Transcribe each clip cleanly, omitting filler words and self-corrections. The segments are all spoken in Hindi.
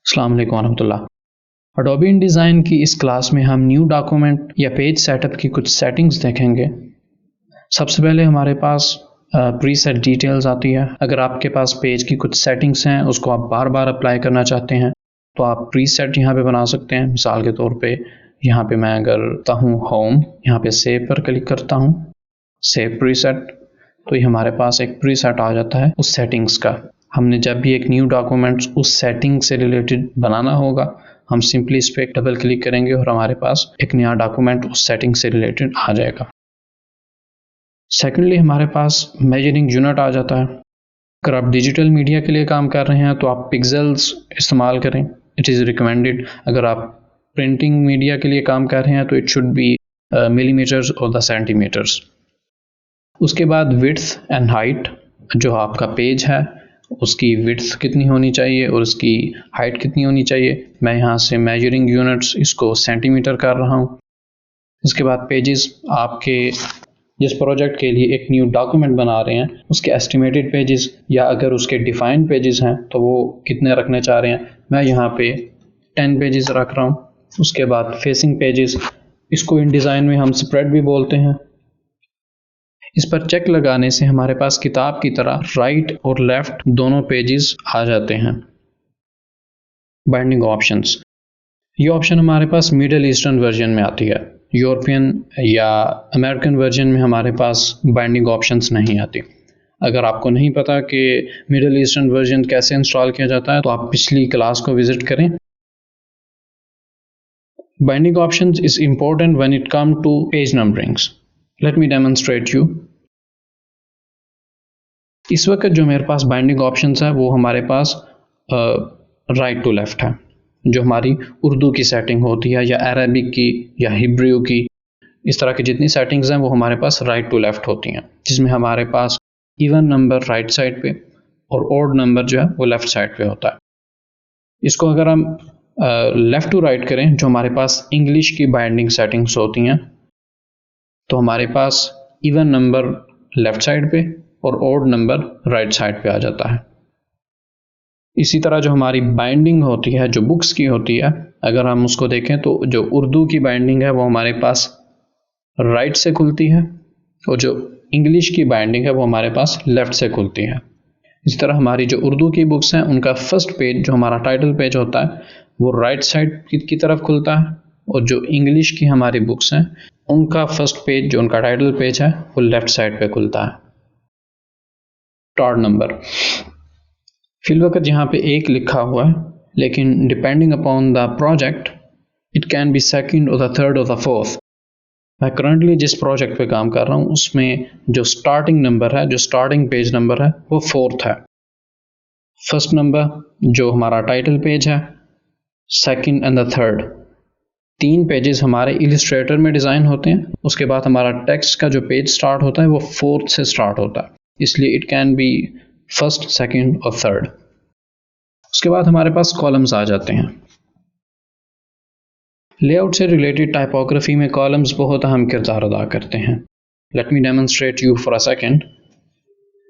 अस्सलाम वालेकुम वरहमतुल्लाह। अडोबी InDesign की इस क्लास में हम न्यू डॉक्यूमेंट या पेज सेटअप की कुछ सेटिंग्स देखेंगे। सबसे पहले हमारे पास प्रीसेट डिटेल्स आती है। अगर आपके पास पेज की कुछ सेटिंग्स हैं, उसको आप बार बार अप्लाई करना चाहते हैं तो आप प्रीसेट यहाँ पे बना सकते हैं। मिसाल के तौर पे यहाँ पे मैं अगर करता हूँ होम, यहाँ पे सेव पर क्लिक करता हूँ, सेव प्रीसेट, तो ये हमारे पास एक प्रीसेट आ जाता है उस सेटिंग्स का। हमने जब भी एक न्यू डॉक्यूमेंट उस सेटिंग से रिलेटेड बनाना होगा, हम सिंपली इस पर डबल क्लिक करेंगे और हमारे पास एक नया डॉक्यूमेंट उस सेटिंग से रिलेटेड आ जाएगा। सेकेंडली हमारे पास मेजरिंग यूनिट आ जाता है। अगर आप डिजिटल मीडिया के लिए काम कर रहे हैं तो आप पिक्सेल्स इस्तेमाल करें, इट इज़ रिकमेंडेड। अगर आप प्रिंटिंग मीडिया के लिए काम कर रहे हैं तो इट शुड बी मिलीमीटर्स और द सेंटीमीटर्स। उसके बाद विड्थ एंड हाइट, जो आपका पेज है उसकी विड्थ कितनी होनी चाहिए और उसकी हाइट कितनी होनी चाहिए। मैं यहाँ से मेजरिंग यूनिट्स इसको सेंटीमीटर कर रहा हूँ। इसके बाद पेजेस, आपके जिस प्रोजेक्ट के लिए एक न्यू डॉक्यूमेंट बना रहे हैं उसके एस्टिमेटेड पेजेस या अगर उसके डिफाइंड पेजेस हैं तो वो कितने रखने चाह रहे हैं। मैं यहाँ पे 10 पेजेस रख रहा हूँ। उसके बाद फेसिंग पेजेस, इसको InDesign में हम स्प्रेड भी बोलते हैं। इस पर चेक लगाने से हमारे पास किताब की तरह राइट और लेफ्ट दोनों पेजेस आ जाते हैं। बाइंडिंग ऑप्शंस, ये ऑप्शन हमारे पास मिडिल ईस्टर्न वर्जन में आती है। यूरोपियन या अमेरिकन वर्जन में हमारे पास बाइंडिंग ऑप्शंस नहीं आती। अगर आपको नहीं पता कि मिडिल ईस्टर्न वर्जन कैसे इंस्टॉल किया जाता है तो आप पिछली क्लास को विजिट करें। Binding options is important when it come to page numberings. Let me demonstrate you. इस वक्त जो मेरे पास बाइंडिंग ऑप्शंस है वो हमारे पास राइट टू लेफ्ट है। जो हमारी उर्दू की सेटिंग होती है या अरबिक की या हिब्रू की, इस तरह की जितनी सेटिंग्स हैं वो हमारे पास राइट टू लेफ्ट होती हैं, जिसमें हमारे पास इवन नंबर राइट साइड पे और ऑड नंबर जो है वो लेफ्ट साइड पे होता है। इसको अगर हम लेफ्ट टू राइट करें, जो हमारे पास इंग्लिश की बाइंडिंग सेटिंग्स होती हैं, तो हमारे पास इवन नंबर लेफ्ट साइड पे और ऑड नंबर राइट साइड पे आ जाता है। इसी तरह जो हमारी बाइंडिंग होती है, जो बुक्स की होती है, अगर हम उसको देखें तो जो उर्दू की बाइंडिंग है वो हमारे पास राइट से खुलती है और जो इंग्लिश की बाइंडिंग है वो हमारे पास लेफ्ट से खुलती है। इस तरह हमारी जो उर्दू की बुक्स हैं उनका फर्स्ट पेज, जो हमारा टाइटल पेज होता है, वो राइट साइड की तरफ खुलता है और जो इंग्लिश की हमारी बुक्स हैं उनका फर्स्ट पेज, जो उनका टाइटल पेज है, वो लेफ्ट साइड पे खुलता है। टॉड नंबर, फिलवकत यहाँ पे एक लिखा हुआ है, लेकिन depending upon the project it can be second और द थर्ड और द फोर्थ। मैं करंटली जिस प्रोजेक्ट पे काम कर रहा हूँ उसमें जो स्टार्टिंग नंबर है, जो स्टार्टिंग पेज नंबर है, वो 4th है। फर्स्ट नंबर जो हमारा टाइटल पेज है, second and the third, 3 pages हमारे इलिस्ट्रेटर में डिज़ाइन होते हैं। उसके बाद हमारा टेक्स्ट का जो पेज स्टार्ट होता है वो 4th से स्टार्ट होता है, इसलिए it can be first, second और थर्ड। उसके बाद हमारे पास कॉलम्स आ जाते हैं। लेआउट से रिलेटेड टाइपोग्राफी में कॉलम्स बहुत अहम किरदार अदा करते हैं। Late me demonstrate you for a second.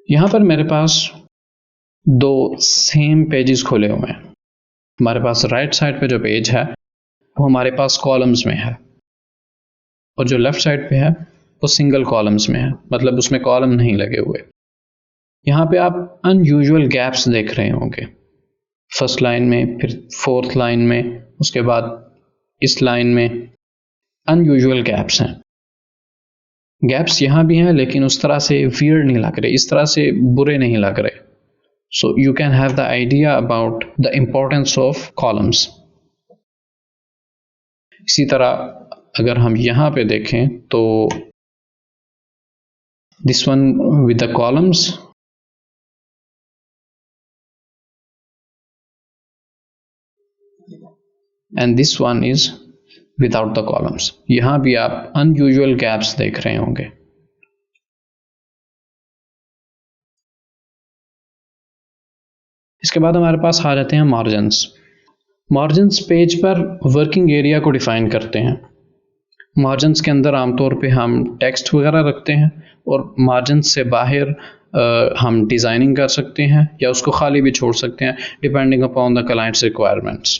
यहाँ पर मेरे पास 2 सेम पेजेस खुले हुए हैं। हमारे पास राइट साइड पे जो पेज है वो हमारे पास कॉलम्स में है और जो लेफ्ट साइड पे है वो सिंगल कॉलम्स में है, मतलब उसमें कॉलम नहीं लगे हुए। यहाँ पे आप अनयूजुअल गैप्स देख रहे होंगे, फर्स्ट लाइन में, फिर 4th लाइन में, उसके बाद इस लाइन में अनयूजुअल गैप्स हैं। गैप्स यहाँ भी हैं लेकिन उस तरह से वियर्ड नहीं लग रहे, इस तरह से बुरे नहीं लग रहे। So you can have the idea about the importance of columns. इसी तरह अगर हम यहाँ पे देखें तो this one with the columns and this one is without the columns. यहां भी आप अनयूजुअल गैप्स देख रहे होंगे। इसके बाद हमारे पास आ जाते हैं मार्जिन्स। मार्जिन्स पेज पर वर्किंग एरिया को डिफाइन करते हैं। मार्जिन्स के अंदर आमतौर पे हम टेक्स्ट वगैरह रखते हैं और मार्जिन्स से बाहर हम डिज़ाइनिंग कर सकते हैं या उसको खाली भी छोड़ सकते हैं depending upon the clients requirements.